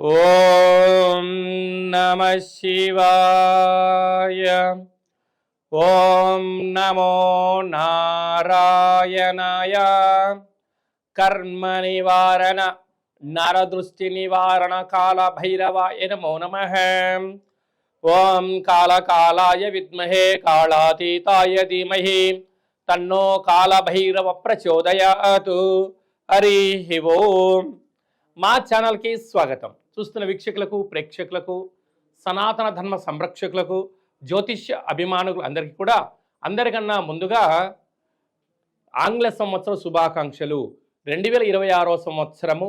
ఓం నమః శివాయ. ఓం నమో నారాయణాయ. కర్మ నివారణ నరదృష్టి నివారణ కాల భైరవాయ నమో నమః. ఓం కాళకాలాయ విద్మహే కాళాతీతాయ ధీమహి తన్నో కాళభైరవ ప్రచోదయాతు. హరి ఓం. మా ఛానల్కి స్వాగతం. చూస్తున్న వీక్షకులకు, ప్రేక్షకులకు, సనాతన ధర్మ సంరక్షకులకు, జ్యోతిష్య అభిమానులు అందరికీ కూడా అందరికన్నా ముందుగా ఆంగ్ల సంవత్సర శుభాకాంక్షలు. 2026 సంవత్సరము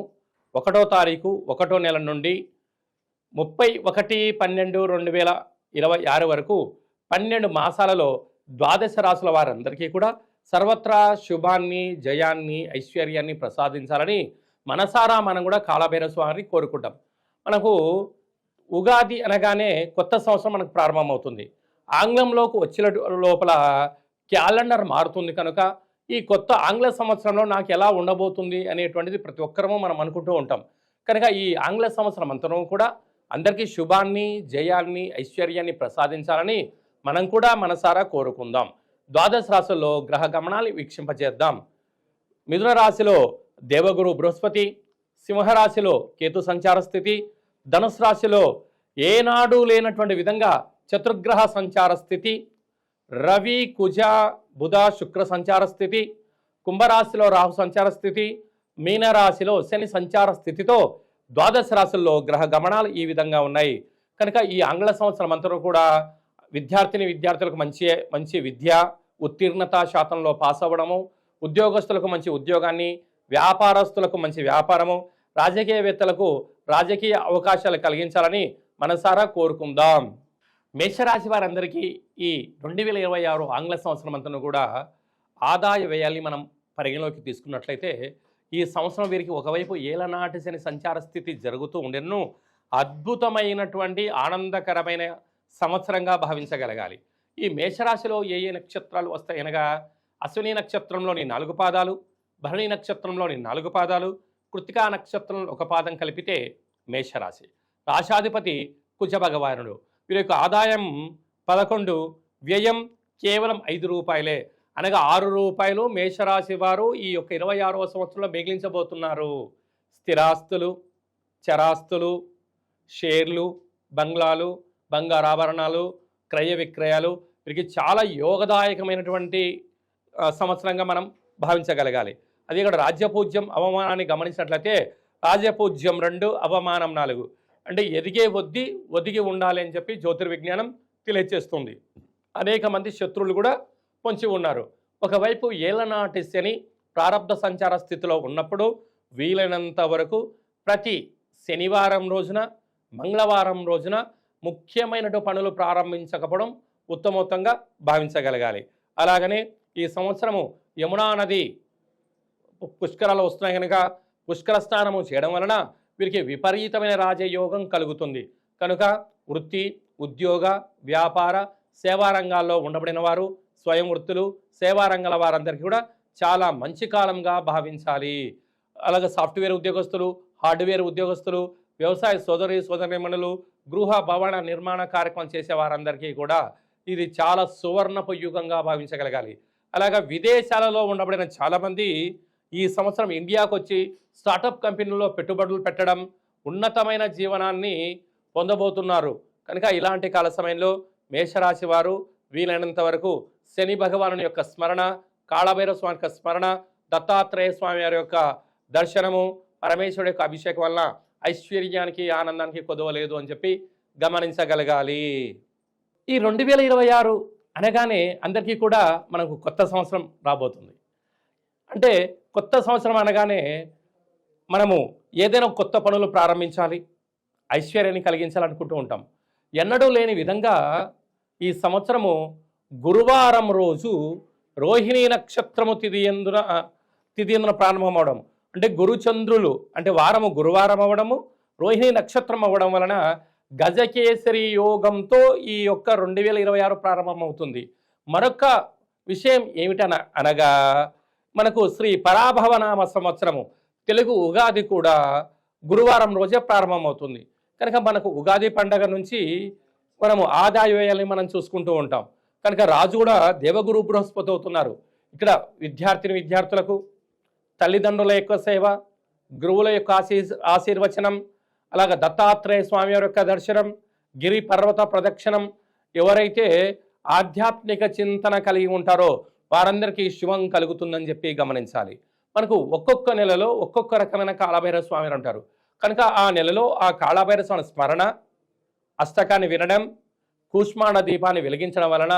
1వ తారీఖు 1వ నెల నుండి 31/12/2026 వరకు 12 మాసాలలో ద్వాదశ రాశుల వారందరికీ కూడా సర్వత్రా శుభాన్ని, జయాన్ని, ఐశ్వర్యాన్ని ప్రసాదించాలని మనసారా మనం కూడా కాళభైరవ స్వామిని కోరుకుంటాం. మనకు ఉగాది అనగానే కొత్త సంవత్సరం మనకు ప్రారంభమవుతుంది. ఆంగ్లంలోకి వచ్చిన లోపల క్యాలెండర్ మారుతుంది కనుక ఈ కొత్త ఆంగ్ల సంవత్సరంలో నాకు ఎలా ఉండబోతుంది అనేటువంటిది ప్రతి ఒక్కరము మనం అనుకుంటూ ఉంటాం. కనుక ఈ ఆంగ్ల సంవత్సరం అంతరం కూడా అందరికీ శుభాన్ని, జయాన్ని, ఐశ్వర్యాన్ని ప్రసాదించాలని మనం కూడా మనసారా కోరుకుందాం. ద్వాదశ రాశుల్లో గ్రహ గమనాలు వీక్షింపజేద్దాం. మిథున రాశిలో దేవగురు బృహస్పతి, సింహరాశిలో కేతు సంచార స్థితి, ధనుసు రాశిలో ఏనాడు లేనటువంటి విధంగా చతుర్గ్రహ సంచార స్థితి, రవి, కుజ, బుధ, శుక్ర సంచార స్థితి, కుంభరాశిలో రాహు సంచార స్థితి, మీనరాశిలో శని సంచార స్థితితో ద్వాదశ రాశుల్లో గ్రహ గమనాలు ఈ విధంగా ఉన్నాయి. కనుక ఈ ఆంగ్ల సంవత్సరం అంతా కూడా విద్యార్థులకు మంచి విద్య, ఉత్తీర్ణత శాతంలో పాస్ అవ్వడము, ఉద్యోగస్తులకు మంచి ఉద్యోగాన్ని, వ్యాపారస్తులకు మంచి వ్యాపారము, రాజకీయవేత్తలకు రాజకీయ అవకాశాలు కలిగించాలని మనసారా కోరుకుందాం. మేషరాశి వారందరికీ ఈ 2026 ఆంగ్ల సంవత్సరం అంతా కూడా ఆదాయ వ్యయాల్ని మనం పరిగణలోకి తీసుకున్నట్లయితే ఈ సంవత్సరం వీరికి ఒకవైపు ఏలనాటి శని సంచార స్థితి జరుగుతూ ఉండెను అద్భుతమైనటువంటి ఆనందకరమైన సంవత్సరంగా భావించగలగాలి. ఈ మేషరాశిలో ఏ నక్షత్రాలు వస్తాయనగా అశ్విని నక్షత్రంలోని 4 పాదాలు, భరణి నక్షత్రంలోని 4 పాదాలు, కృత్తికా నక్షత్రంలో 1 పాదం కలిపితే మేషరాశి. రాశాధిపతి కుజ భగవానుడు. వీరి యొక్క ఆదాయం 11, వ్యయం కేవలం 5 రూపాయలే, అనగా 6 రూపాయలు మేషరాశి వారు ఈ యొక్క 26వ సంవత్సరంలో మిగిలించబోతున్నారు. స్థిరాస్తులు, చరాస్తులు, షేర్లు, బంగ్లాలు, బంగారాభరణాలు, క్రయ విక్రయాలు వీరికి చాలా యోగదాయకమైనటువంటి సంవత్సరంగా మనం భావించగలగాలి. అది ఇక్కడ రాజ్యపూజ్యం అవమానాన్ని గమనించినట్లయితే రాజ్యపూజ్యం 2, అవమానం 4, అంటే ఎదిగే ఒదిగి ఉండాలి అని చెప్పి జ్యోతిర్విజ్ఞానం తెలియజేస్తుంది. అనేక మంది శత్రువులు కూడా పొంచి ఉన్నారు. ఒకవైపు ఏలనాటి శని ప్రారబ్ధ సంచార స్థితిలో ఉన్నప్పుడు వీలైనంత వరకు ప్రతి శనివారం రోజున, మంగళవారం రోజున ముఖ్యమైన పనులు ప్రారంభించకపోవడం ఉత్తమోత్తంగా భావించగలగాలి. అలాగనే ఈ సంవత్సరము యమునా నది పుష్కరాలు వస్తున్నాయి కనుక పుష్కర స్నానము చేయడం వలన వీరికి విపరీతమైన రాజయోగం కలుగుతుంది. కనుక వృత్తి, ఉద్యోగ, వ్యాపార, సేవా రంగాల్లో ఉండబడిన వారు, స్వయం వృత్తులు, సేవా రంగాల వారందరికీ కూడా చాలా మంచి కాలంగా భావించాలి. అలాగే సాఫ్ట్వేర్ ఉద్యోగస్తులు, హార్డ్వేర్ ఉద్యోగస్తులు, వ్యవసాయ సోదరీమణులు, గృహ భవన నిర్మాణ కార్యక్రమం చేసే వారందరికీ కూడా ఇది చాలా సువర్ణపు యుగంగా భావించగలగాలి. అలాగా విదేశాలలో ఉండబడిన చాలామంది ఈ సంవత్సరం ఇండియాకు వచ్చి స్టార్టప్ కంపెనీల్లో పెట్టుబడులు పెట్టడం, ఉన్నతమైన జీవనాన్ని పొందబోతున్నారు. కనుక ఇలాంటి కాల సమయంలో మేషరాశి వారు వీలైనంత వరకు శని భగవాను యొక్క స్మరణ, కాళభైరవ స్వామి యొక్క స్మరణ, దత్తాత్రేయ స్వామి వారి యొక్క దర్శనము, పరమేశ్వరుడు యొక్క అభిషేకం వలన ఐశ్వర్యానికి, ఆనందానికి కొదవలేదు అని చెప్పి గమనించగలగాలి. ఈ 2026 అనగానే అందరికీ కూడా మనకు కొత్త సంవత్సరం రాబోతుంది. అంటే కొత్త సంవత్సరం అనగానే మనము ఏదైనా కొత్త పనులు ప్రారంభించాలి, ఐశ్వర్యాన్ని కలిగించాలనుకుంటూ ఉంటాం. ఎన్నడూ లేని విధంగా ఈ సంవత్సరము గురువారం రోజు రోహిణీ నక్షత్రము తిథియందున ప్రారంభం అవడం, అంటే గురుచంద్రులు అంటే వారము గురువారం అవ్వడము, రోహిణీ నక్షత్రం అవ్వడం వలన గజకేసరి యోగంతో ఈ యొక్క 2026 ప్రారంభమవుతుంది. మరొక విషయం ఏమిటనగా మనకు శ్రీ పరాభవనామ సంవత్సరము తెలుగు ఉగాది కూడా గురువారం రోజే ప్రారంభమవుతుంది. కనుక మనకు ఉగాది పండగ నుంచి మనము ఆదాయ వ్యయాల్ని మనం చూసుకుంటూ ఉంటాం. కనుక రాజు కూడా దేవగురు బృహస్పతి అవుతున్నారు. ఇక్కడ విద్యార్థులకు తల్లిదండ్రుల యొక్క సేవ, గురువుల యొక్క ఆశీర్వచనం, అలాగ దత్తాత్రేయ స్వామి వారి యొక్క దర్శనం, గిరి పర్వత ప్రదక్షిణం, ఎవరైతే ఆధ్యాత్మిక చింతన కలిగి ఉంటారో వారందరికీ శుభం కలుగుతుందని చెప్పి గమనించాలి. మనకు ఒక్కొక్క నెలలో ఒక్కొక్క రకమైన కాళభైరవ స్వామి ఉంటారు. కనుక ఆ నెలలో ఆ కాళభైరవ స్వామి స్మరణ, అష్టకాన్ని వినడం, కూష్మాండ దీపాన్ని వెలిగించడం వలన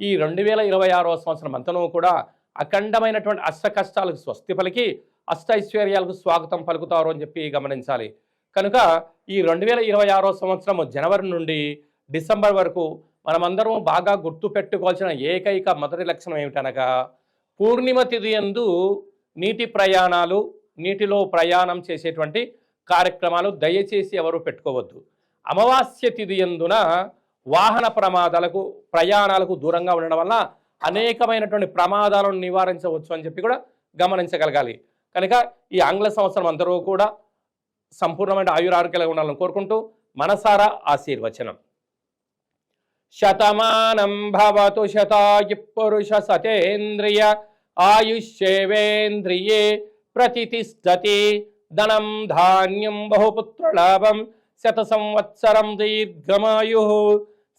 ఈ 2026వ సంవత్సరం అంతనూ కూడా అఖండమైనటువంటి అష్ట కష్టాలకు స్వస్తి పలికి అష్ట ఐశ్వర్యాలకు స్వాగతం పలుకుతారు అని చెప్పి గమనించాలి. కనుక ఈ 2026వ సంవత్సరం జనవరి నుండి డిసెంబర్ వరకు మనమందరం బాగా గుర్తు పెట్టుకోవాల్సిన ఏకైక మొదటి లక్షణం ఏమిటనగా, పూర్ణిమ తిథి యందు నీటిలో ప్రయాణం చేసేటువంటి కార్యక్రమాలు దయచేసి ఎవరు పెట్టుకోవద్దు. అమావాస్య తిథి యందున వాహన ప్రయాణాలకు దూరంగా ఉండడం వల్ల అనేకమైనటువంటి ప్రమాదాలను నివారించవచ్చు అని చెప్పి కూడా గమనించగలగాలి. కనుక ఈ ఆంగ్ల సంవత్సరం అందరూ కూడా సంపూర్ణమైన ఆయురారోగ్యాలు ఉండాలని కోరుకుంటూ మనసారా ఆశీర్వచనం. శతమానం భవతు శతాయు పురుష సతేంద్రియ ఆయుష్యేవేంద్రియే ప్రతిష్టతి ధనం ధాన్యం బహుపుత్రలాభం శత సంవత్సరం దీర్ఘమాయు.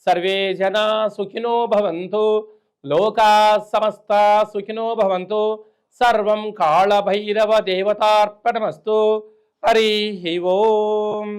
సర్వే జనా సుఖినో భవంతు, లోకా సమస్తా సుఖినో భవంతు. సర్వం కాళభైరవ దేవతార్పణమస్తు. హరి ఓం.